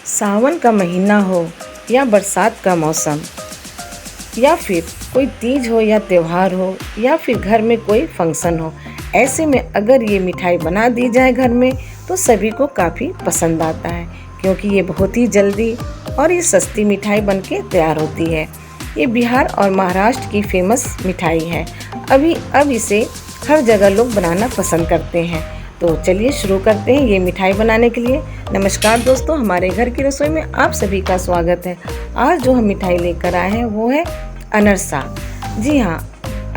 सावन का महीना हो या बरसात का मौसम या फिर कोई तीज हो या त्यौहार हो या फिर घर में कोई फंक्शन हो, ऐसे में अगर ये मिठाई बना दी जाए घर में तो सभी को काफ़ी पसंद आता है, क्योंकि ये बहुत ही जल्दी और ये सस्ती मिठाई बनके तैयार होती है। ये बिहार और महाराष्ट्र की फेमस मिठाई है। अब इसे हर जगह लोग बनाना पसंद करते हैं। तो चलिए शुरू करते हैं ये मिठाई बनाने के लिए। नमस्कार दोस्तों, हमारे घर की रसोई में आप सभी का स्वागत है। आज जो हम मिठाई लेकर आए हैं वो है अनरसा। जी हाँ,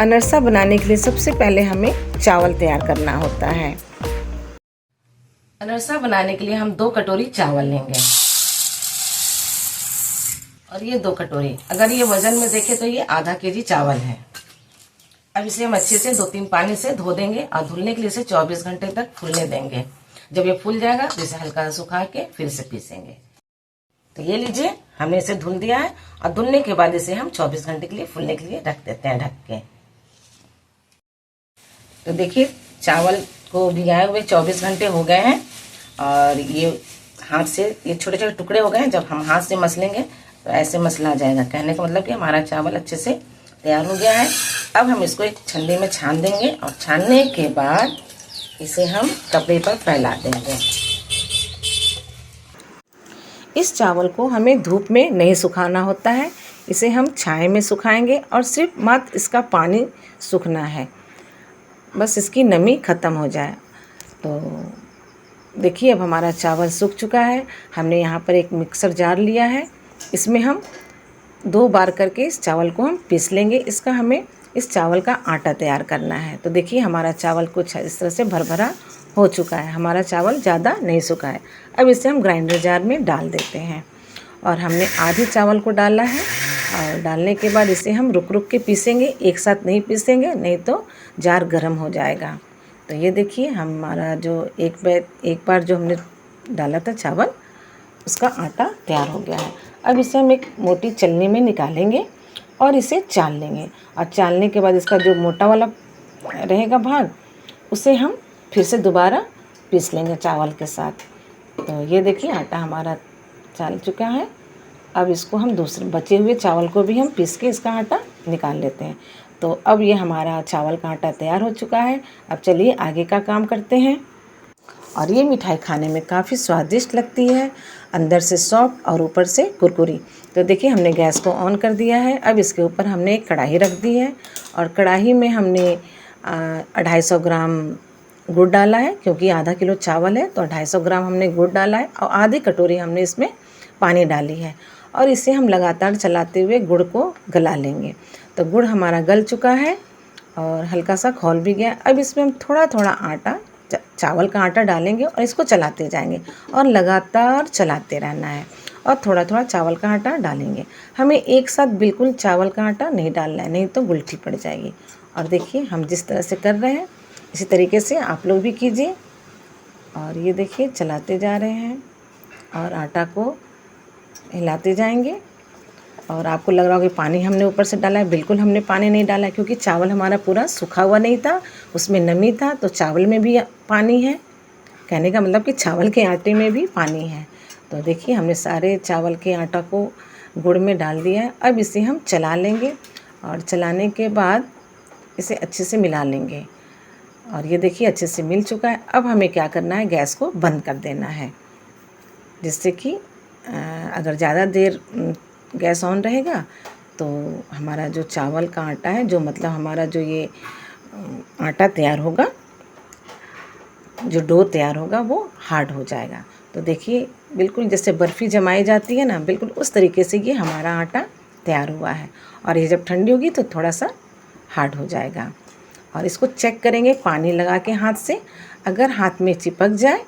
अनरसा बनाने के लिए सबसे पहले हमें चावल तैयार करना होता है। अनरसा बनाने के लिए हम 2 कटोरी चावल लेंगे और ये 2 कटोरी, अगर ये वजन में देखें तो ये आधा केजी चावल है। अब इसे हम अच्छे से 2-3 पानी से धो देंगे और धुलने के लिए इसे 24 घंटे तक फूलने देंगे। जब ये फूल जाएगा तो इसे हल्का सुखा के फिर से पीसेंगे। तो ये लीजिए, हमने इसे धुल दिया है और धुलने के बाद इसे हम 24 घंटे के लिए फूलने के लिए रख देते हैं ढक के। तो देखिए, चावल को भिगाए हुए 24 घंटे हो गए हैं और ये हाथ से ये छोटे छोटे टुकड़े हो गए हैं। जब हम हाथ से मसलेंगे तो ऐसे मसला जाएगा। कहने का मतलब कि हमारा चावल अच्छे से तैयार हो गया है। अब हम इसको एक छन्नी में छान देंगे और छानने के बाद इसे हम कपड़े पर फैला देंगे। इस चावल को हमें धूप में नहीं सुखाना होता है, इसे हम छाया में सुखाएंगे और सिर्फ मात्र इसका पानी सूखना है, बस इसकी नमी ख़त्म हो जाए। तो देखिए, अब हमारा चावल सूख चुका है। हमने यहाँ पर एक मिक्सर जार लिया है, इसमें हम 2 बार करके इस चावल को हम पीस लेंगे। इसका हमें इस चावल का आटा तैयार करना है। तो देखिए, हमारा चावल कुछ इस तरह से भरभरा हो चुका है। हमारा चावल ज़्यादा नहीं सूखा है। अब इसे हम ग्राइंडर जार में डाल देते हैं और हमने आधी चावल को डाला है और डालने के बाद इसे हम रुक रुक के पीसेंगे, एक साथ नहीं पीसेंगे, नहीं तो जार गर्म हो जाएगा। तो ये देखिए, हमारा जो एक बार जो हमने डाला था चावल, उसका आटा तैयार हो गया है। अब इसे हम एक मोटी छलनी में निकालेंगे और इसे चाल लेंगे और चालने के बाद इसका जो मोटा वाला रहेगा भाग, उसे हम फिर से दोबारा पीस लेंगे चावल के साथ। तो ये देखिए, आटा हमारा चाल चुका है। अब इसको हम दूसरे बचे हुए चावल को भी हम पीस के इसका आटा निकाल लेते हैं। तो अब ये हमारा चावल का आटा तैयार हो चुका है। अब चलिए आगे का काम करते हैं। और ये मिठाई खाने में काफ़ी स्वादिष्ट लगती है, अंदर से सॉफ्ट और ऊपर से कुरकुरी। तो देखिए, हमने गैस को ऑन कर दिया है। अब इसके ऊपर हमने एक कढ़ाई रख दी है और कढ़ाई में हमने 250 ग्राम गुड़ डाला है, क्योंकि आधा किलो चावल है तो 250 ग्राम हमने गुड़ डाला है और आधी कटोरी हमने इसमें पानी डाली है और इसे हम लगातार चलाते हुए गुड़ को गला लेंगे। तो गुड़ हमारा गल चुका है और हल्का सा खौल भी गया। अब इसमें हम थोड़ा थोड़ा आटा, चावल का आटा डालेंगे और इसको चलाते जाएंगे और लगातार चलाते रहना है और थोड़ा थोड़ा चावल का आटा डालेंगे। हमें एक साथ बिल्कुल चावल का आटा नहीं डालना है, नहीं तो गुलठी पड़ जाएगी। और देखिए, हम जिस तरह से कर रहे हैं इसी तरीके से आप लोग भी कीजिए। और ये देखिए, चलाते जा रहे हैं और आटा को हिलाते जाएंगे। और आपको लग रहा होगा कि पानी हमने ऊपर से डाला है, बिल्कुल हमने पानी नहीं डाला है, क्योंकि चावल हमारा पूरा सूखा हुआ नहीं था, उसमें नमी था, तो चावल में भी पानी है। कहने का मतलब कि चावल के आटे में भी पानी है। तो देखिए, हमने सारे चावल के आटा को गुड़ में डाल दिया है। अब इसे हम चला लेंगे और चलाने के बाद इसे अच्छे से मिला लेंगे। और ये देखिए, अच्छे से मिल चुका है। अब हमें क्या करना है, गैस को बंद कर देना है, जिससे कि अगर ज़्यादा देर गैस ऑन रहेगा तो हमारा जो चावल का आटा है, जो मतलब हमारा जो ये आटा तैयार होगा, जो डो तैयार होगा, वो हार्ड हो जाएगा। तो देखिए, बिल्कुल जैसे बर्फ़ी जमाई जाती है ना, बिल्कुल उस तरीके से ये हमारा आटा तैयार हुआ है। और ये जब ठंडी होगी तो थोड़ा सा हार्ड हो जाएगा। और इसको चेक करेंगे पानी लगा के हाथ से। अगर हाथ में चिपक जाए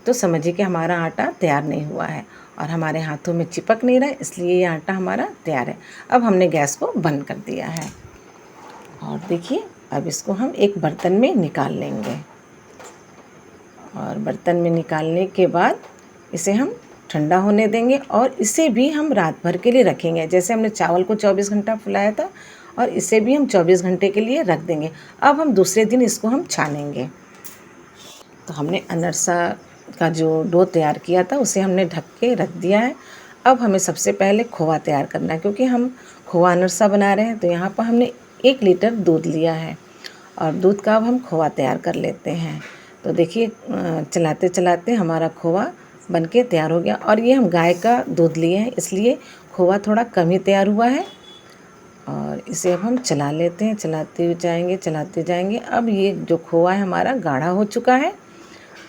तो समझिए कि हमारा आटा तैयार नहीं हुआ है, और हमारे हाथों में चिपक नहीं रहा है, इसलिए ये आटा हमारा तैयार है। अब हमने गैस को बंद कर दिया है और देखिए, अब इसको हम एक बर्तन में निकाल लेंगे। और बर्तन में निकालने के बाद इसे हम ठंडा होने देंगे और इसे भी हम रात भर के लिए रखेंगे। जैसे हमने चावल को 24 घंटा फुलाया था और इसे भी हम 24 घंटे के लिए रख देंगे। अब हम दूसरे दिन इसको हम छानेंगे। तो हमने अनरसा का जो डो तैयार किया था उसे हमने ढक के रख दिया है। अब हमें सबसे पहले खोआ तैयार करना है, क्योंकि हम खोआ अनरसा बना रहे हैं। तो यहाँ पर हमने 1 लीटर दूध लिया है और दूध का अब हम खोआ तैयार कर लेते हैं। तो देखिए चलाते चलाते हमारा खोआ बनके तैयार हो गया। और ये हम गाय का दूध लिए हैं, इसलिए खोआ थोड़ा कम ही तैयार हुआ है। और इसे अब हम चला लेते हैं, चलाते जाएंगे। अब ये जो खोआ है हमारा गाढ़ा हो चुका है।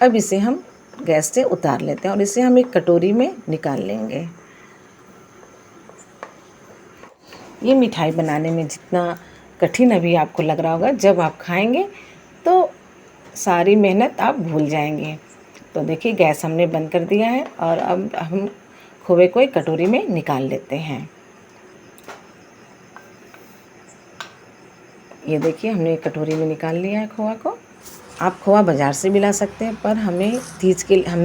अब इसे हम गैस से उतार लेते हैं और इसे हम एक कटोरी में निकाल लेंगे। ये मिठाई बनाने में जितना कठिन अभी आपको लग रहा होगा, जब आप खाएंगे तो सारी मेहनत आप भूल जाएंगे। तो देखिए गैस हमने बंद कर दिया है और अब हम खोए को एक कटोरी में निकाल लेते हैं। ये देखिए हमने एक कटोरी में निकाल लिया है खोआ को। आप खोआ बाज़ार से भी ला सकते हैं, पर हमने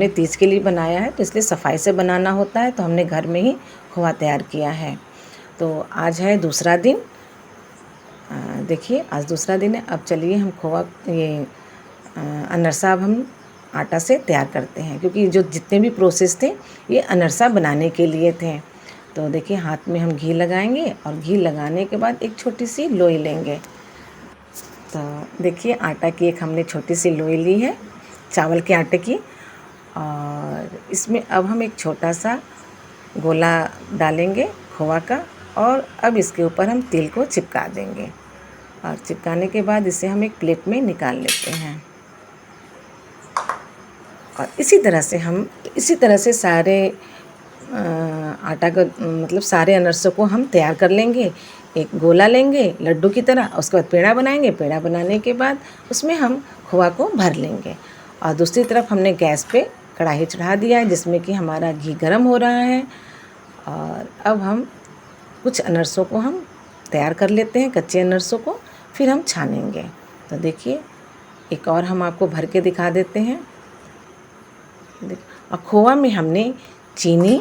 तीज के लिए बनाया है, तो इसलिए सफाई से बनाना होता है। तो हमने घर में ही खोआ तैयार किया है। तो आज है दूसरा दिन। देखिए आज दूसरा दिन है। अब चलिए हम अनरसा अब हम आटा से तैयार करते हैं, क्योंकि जो जितने भी प्रोसेस थे ये अनरसा बनाने के लिए थे। तो देखिए हाथ में हम घी लगाएंगे और घी लगाने के बाद एक छोटी सी लोई लेंगे। तो देखिए आटा की एक हमने छोटी सी लोई ली है, चावल के आटे की। और इसमें अब हम एक छोटा सा गोला डालेंगे खोआ का, और अब इसके ऊपर हम तिल को चिपका देंगे। और चिपकाने के बाद इसे हम एक प्लेट में निकाल लेते हैं। और इसी तरह से सारे आटा का मतलब सारे अनरसों को हम तैयार कर लेंगे। एक गोला लेंगे लड्डू की तरह, उसके बाद पेड़ा बनाएंगे। पेड़ा बनाने के बाद उसमें हम खोआ को भर लेंगे। और दूसरी तरफ हमने गैस पे कढ़ाई चढ़ा दिया है, जिसमें कि हमारा घी गर्म हो रहा है। और अब हम कुछ अनरसों को हम तैयार कर लेते हैं, कच्चे अनरसों को, फिर हम छानेंगे। तो देखिए एक और हम आपको भर के दिखा देते हैं। और खोआ में हमने चीनी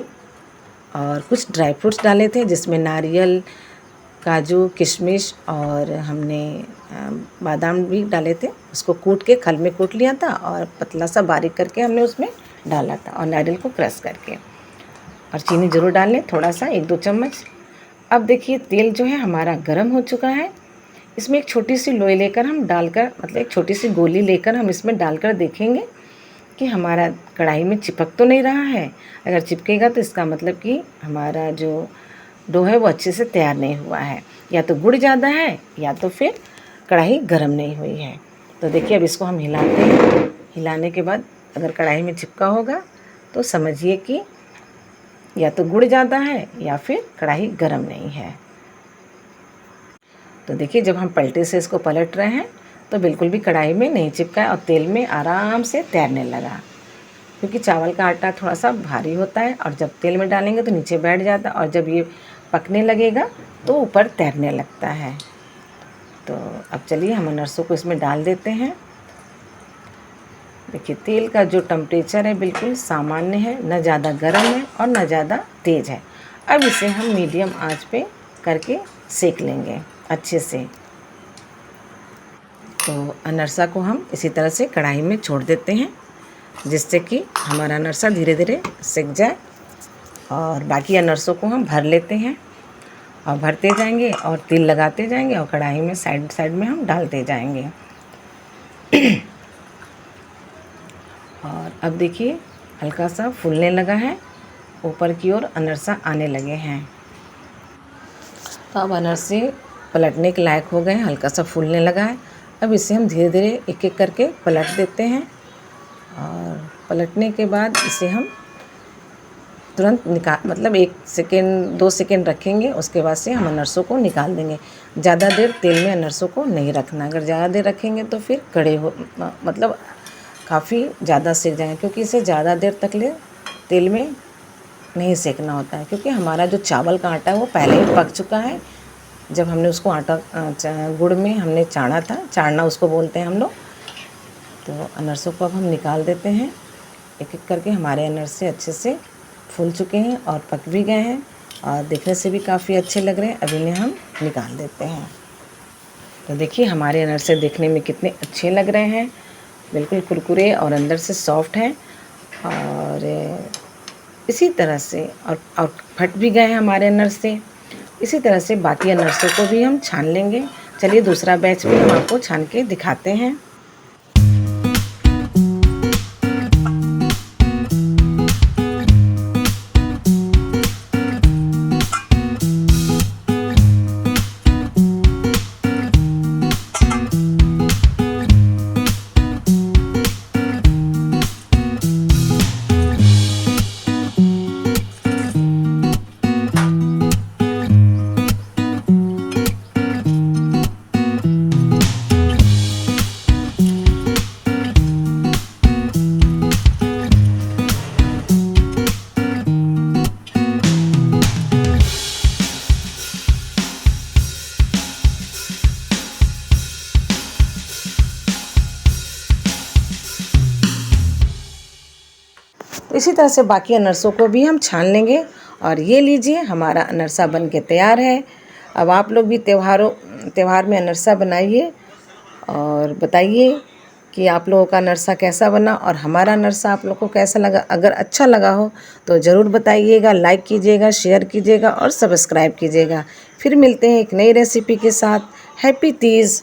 और कुछ ड्राई फ्रूट्स डाले थे, जिसमें नारियल, काजू, किशमिश और हमने बादाम भी डाले थे। उसको कूट के खल में कूट लिया था और पतला सा बारीक करके हमने उसमें डाला था, और नारियल को क्रश करके। और चीनी ज़रूर डाल लें, थोड़ा सा 1-2 चम्मच। अब देखिए तेल जो है हमारा गर्म हो चुका है। इसमें एक छोटी सी लोई लेकर हम डालकर, मतलब एक छोटी सी गोली लेकर हम इसमें डालकर देखेंगे कि हमारा कढ़ाई में चिपक तो नहीं रहा है। अगर चिपकेगा तो इसका मतलब कि हमारा जो डो है वो अच्छे से तैयार नहीं हुआ है, या तो गुड़ ज़्यादा है या तो फिर कढ़ाई गर्म नहीं हुई है। तो देखिए अब इसको हम हिलाते हैं। हिलाने के बाद अगर कढ़ाई में चिपका होगा तो समझिए कि या तो गुड़ ज़्यादा है या फिर कढ़ाई गर्म नहीं है। तो देखिए जब हम पलटे से इसको पलट रहे हैं तो बिल्कुल भी कढ़ाई में नहीं चिपका है और तेल में आराम से तैरने लगा, क्योंकि चावल का आटा थोड़ा सा भारी होता है और जब तेल में डालेंगे तो नीचे बैठ जाता है, और जब ये पकने लगेगा तो ऊपर तैरने लगता है। तो अब चलिए हम अनरसों को इसमें डाल देते हैं। देखिए तेल का जो टेम्परेचर है बिल्कुल सामान्य है, न ज़्यादा गर्म है और न ज़्यादा तेज़ है। अब इसे हम मीडियम आंच पे करके सेक लेंगे अच्छे से। तो अनरसा को हम इसी तरह से कढ़ाई में छोड़ देते हैं, जिससे कि हमारा अनरसा धीरे धीरे सिक जाए। और बाकी अनरसों को हम भर लेते हैं और भरते जाएंगे और तिल लगाते जाएंगे और कढ़ाई में साइड साइड में हम डालते जाएंगे। और अब देखिए हल्का सा फूलने लगा है, ऊपर की ओर अनरसा आने लगे हैं। तो अब अनरसे पलटने के लायक हो गए हैं, हल्का सा फूलने लगा है। अब इसे हम धीरे धीरे एक एक करके पलट देते हैं। और पलटने के बाद इसे हम तुरंत मतलब 1 सेकेंड 2 सेकेंड रखेंगे, उसके बाद से हम अनरसों को निकाल देंगे। ज़्यादा देर तेल में अनरसों को नहीं रखना, अगर ज़्यादा देर रखेंगे तो फिर कड़े हो मतलब काफ़ी ज़्यादा सेक जाएंगे, क्योंकि इसे ज़्यादा देर तक तेल में नहीं सेकना होता है, क्योंकि हमारा जो चावल का आटा है वो पहले ही पक चुका है। जब हमने उसको आटा गुड़ में हमने चाड़ा था, चाड़ना उसको बोलते हैं हम लोग। तो अनरसों को अब हम निकाल देते हैं एक एक करके। हमारे अनरसे अच्छे से फूल चुके हैं और पक भी गए हैं और देखने से भी काफ़ी अच्छे लग रहे हैं। अब इन्हें हम निकाल देते हैं। तो देखिए हमारे अनरसे देखने में कितने अच्छे लग रहे हैं, बिल्कुल कुरकुरे और अंदर से सॉफ्ट हैं। और इसी तरह से और फट भी गए हैं हमारे अनरसे। इसी तरह से बाकी अनरसों को भी हम छान लेंगे। चलिए दूसरा बैच भी हम आपको छान के दिखाते हैं। तो इसी तरह से बाकी अनरसों को भी हम छान लेंगे। और ये लीजिए हमारा अनरसा बन के तैयार है। अब आप लोग भी त्यौहार में अनरसा बनाइए और बताइए कि आप लोगों का अनरसा कैसा बना और हमारा अनरसा आप लोग को कैसा लगा। अगर अच्छा लगा हो तो ज़रूर बताइएगा, लाइक कीजिएगा, शेयर कीजिएगा और सब्सक्राइब कीजिएगा। फिर मिलते हैं एक नई रेसिपी के साथ। हैप्पी तीज।